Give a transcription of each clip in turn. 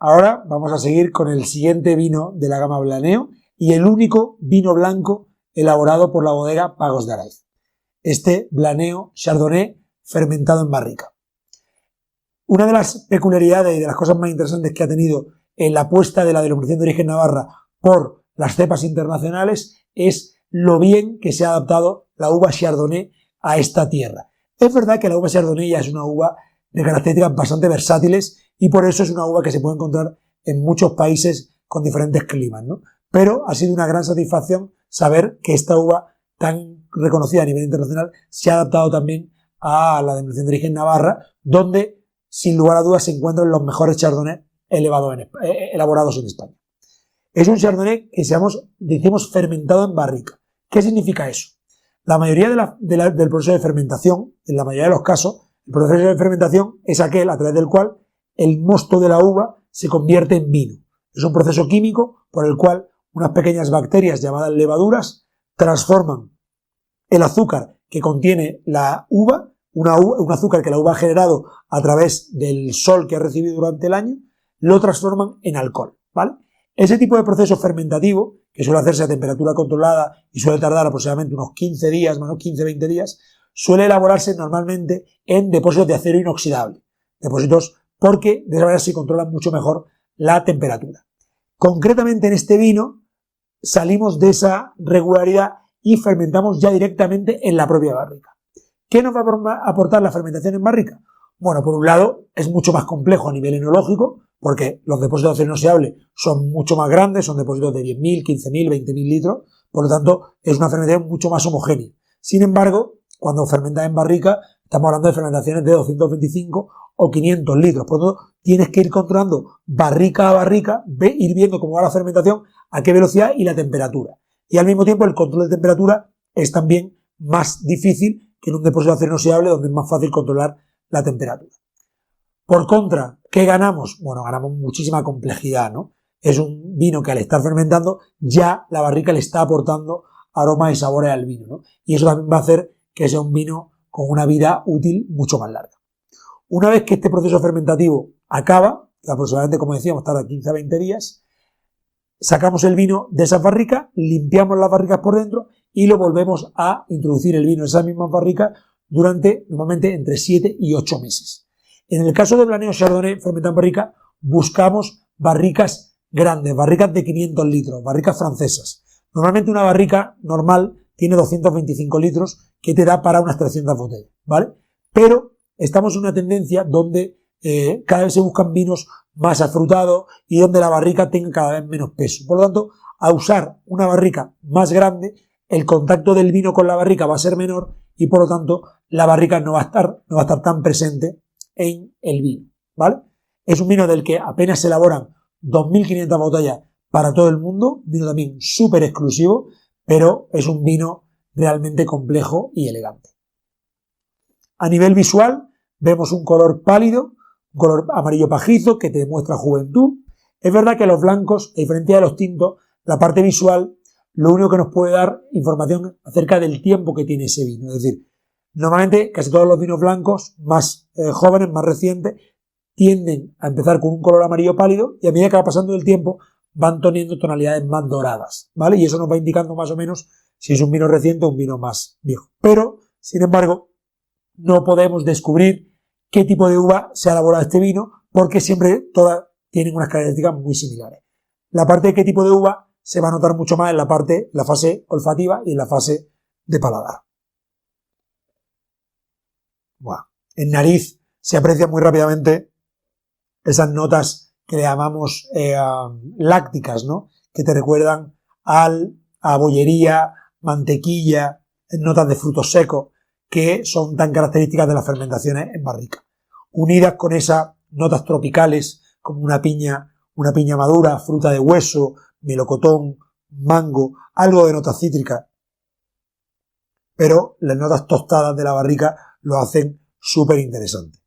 Ahora vamos a seguir con el siguiente vino de la gama Blaneo y el único vino blanco elaborado por la bodega Pagos de Araiz. Este Blaneo Chardonnay fermentado en barrica. Una de las peculiaridades y de las cosas más interesantes que ha tenido en la apuesta de la denominación de origen Navarra por las cepas internacionales es lo bien que se ha adaptado la uva Chardonnay a esta tierra. Es verdad que la uva Chardonnay ya es una uva de características bastante versátiles y por eso es una uva que se puede encontrar en muchos países con diferentes climas, ¿no? Pero ha sido una gran satisfacción saber que esta uva tan reconocida a nivel internacional se ha adaptado también a la denominación de origen Navarra, donde sin lugar a dudas se encuentran los mejores Chardonnay elaborados en España. Es un Chardonnay que decimos fermentado en barrica. ¿Qué significa eso? La mayoría del proceso de fermentación, en la mayoría de los casos, el proceso de fermentación es aquel a través del cual el mosto de la uva se convierte en vino. Es un proceso químico por el cual unas pequeñas bacterias llamadas levaduras transforman el azúcar que contiene la uva, un azúcar que la uva ha generado a través del sol que ha recibido durante el año, lo transforman en alcohol, ¿vale? Ese tipo de proceso fermentativo, que suele hacerse a temperatura controlada y suele tardar aproximadamente unos 15 días, más o menos 15-20 días, suele elaborarse normalmente en depósitos de acero inoxidable. Depósitos porque de esa manera se controla mucho mejor la temperatura. Concretamente en este vino salimos de esa regularidad y fermentamos ya directamente en la propia barrica. ¿Qué nos va a aportar la fermentación en barrica? Bueno, por un lado es mucho más complejo a nivel enológico porque los depósitos de acero inoxidable son mucho más grandes, son depósitos de 10.000, 15.000, 20.000 litros, por lo tanto es una fermentación mucho más homogénea. Sin embargo, cuando fermentas en barrica estamos hablando de fermentaciones de 225 o 500 litros, por lo tanto tienes que ir controlando barrica a barrica, ir viendo cómo va la fermentación, a qué velocidad y la temperatura. Y al mismo tiempo el control de temperatura es también más difícil que en un depósito de acero inoxidable donde es más fácil controlar la temperatura. Por contra, ¿qué ganamos? Bueno, ganamos muchísima complejidad, ¿no? Es un vino que al estar fermentando ya la barrica le está aportando aromas y sabores al vino, ¿no? Y eso también va a hacer que sea un vino con una vida útil mucho más larga. Una vez que este proceso fermentativo acaba, que aproximadamente, como decíamos, tarda 15 a 20 días, sacamos el vino de esas barricas, limpiamos las barricas por dentro y lo volvemos a introducir el vino en esas mismas barricas durante normalmente entre 7 y 8 meses. En el caso de Blaneo Chardonnay fermentado en barrica, buscamos barricas grandes, barricas de 500 litros, barricas francesas. Normalmente una barrica normal tiene 225 litros que te da para unas 300 botellas, ¿vale? Pero estamos en una tendencia donde cada vez se buscan vinos más afrutados y donde la barrica tenga cada vez menos peso. Por lo tanto, a usar una barrica más grande, el contacto del vino con la barrica va a ser menor y por lo tanto la barrica no va a estar tan presente en el vino, ¿vale? Es un vino del que apenas se elaboran 2.500 botellas para todo el mundo, vino también súper exclusivo, pero es un vino realmente complejo y elegante. A nivel visual, vemos un color pálido, un color amarillo pajizo que te demuestra juventud. Es verdad que los blancos, a diferencia de los tintos, la parte visual, lo único que nos puede dar información acerca del tiempo que tiene ese vino. Es decir, normalmente casi todos los vinos blancos más jóvenes, más recientes, tienden a empezar con un color amarillo pálido y a medida que va pasando el tiempo van teniendo tonalidades más doradas, ¿vale? Y eso nos va indicando más o menos si es un vino reciente o un vino más viejo. Pero, sin embargo, no podemos descubrir qué tipo de uva se ha elaborado este vino porque siempre todas tienen unas características muy similares. La parte de qué tipo de uva se va a notar mucho más en la fase olfativa y en la fase de paladar. Bueno, en nariz se aprecia muy rápidamente esas notas que le llamamos lácticas, ¿no? Que te recuerdan a bollería, mantequilla, notas de frutos secos, que son tan características de las fermentaciones en barrica. Unidas con esas notas tropicales, como una piña madura, fruta de hueso, melocotón, mango, algo de notas cítricas. Pero las notas tostadas de la barrica lo hacen súper interesante.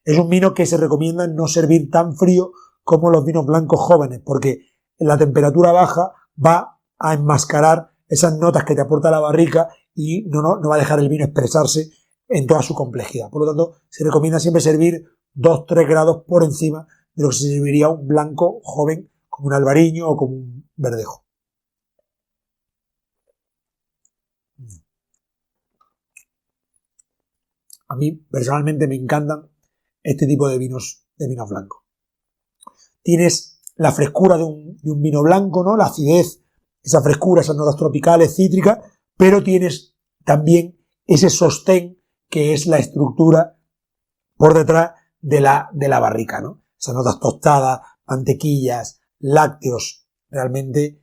Es un vino que se recomienda no servir tan frío como los vinos blancos jóvenes, porque la temperatura baja va a enmascarar esas notas que te aporta la barrica y no va a dejar el vino expresarse en toda su complejidad. Por lo tanto, se recomienda siempre servir 2-3 grados por encima de lo que se serviría un blanco joven como un albariño o como un verdejo. A mí personalmente me encantan este tipo de vinos blancos. Tienes la frescura de un vino blanco, ¿no? La acidez, esa frescura, esas notas tropicales, cítricas, pero tienes también ese sostén que es la estructura por detrás de la barrica, ¿no? Esas notas tostadas, mantequillas, lácteos, realmente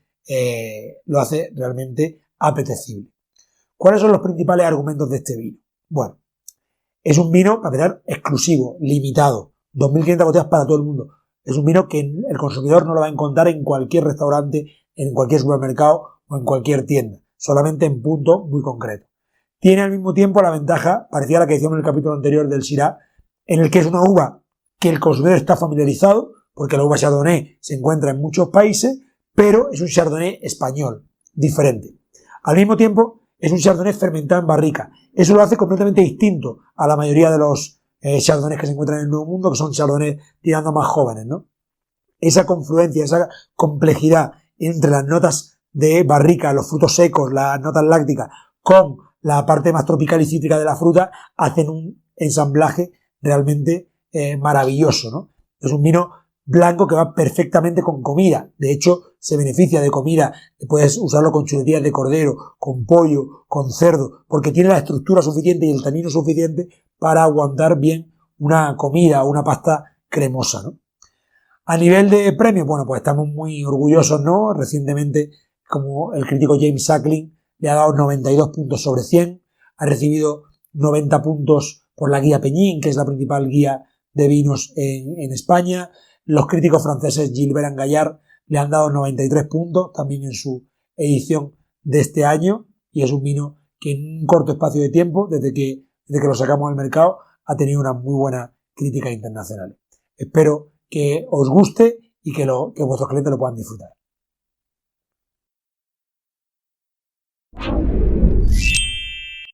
lo hace realmente apetecible. ¿Cuáles son los principales argumentos de este vino? Bueno, es un vino, para empezar, exclusivo, limitado, 2.500 botellas para todo el mundo. Es un vino que el consumidor no lo va a encontrar en cualquier restaurante, en cualquier supermercado o en cualquier tienda, solamente en puntos muy concretos. Tiene al mismo tiempo la ventaja, parecida a la que decíamos en el capítulo anterior del Syrah, en el que es una uva que el consumidor está familiarizado, porque la uva Chardonnay se encuentra en muchos países, pero es un Chardonnay español, diferente. Al mismo tiempo, es un Chardonnay fermentado en barrica. Eso lo hace completamente distinto a la mayoría de los Chardonnays que se encuentran en el Nuevo Mundo, que son Chardonnays tirando más jóvenes, ¿no? Esa confluencia, esa complejidad entre las notas de barrica, los frutos secos, las notas lácticas, con la parte más tropical y cítrica de la fruta, hacen un ensamblaje realmente maravilloso, ¿no? Es un vino blanco que va perfectamente con comida. De hecho, se beneficia de comida. Puedes usarlo con chuletillas de cordero, con pollo, con cerdo, porque tiene la estructura suficiente y el tanino suficiente para aguantar bien una comida o una pasta cremosa, ¿no? A nivel de premios, bueno, pues estamos muy orgullosos, ¿no? Recientemente, como el crítico James Suckling le ha dado 92 puntos sobre 100, ha recibido 90 puntos por la guía Peñín, que es la principal guía de vinos en España. Los críticos franceses Gilbert Gallard le han dado 93 puntos, también en su edición de este año, y es un vino que en un corto espacio de tiempo, desde que lo sacamos al mercado, ha tenido una muy buena crítica internacional. Espero que os guste y que vuestros clientes lo puedan disfrutar.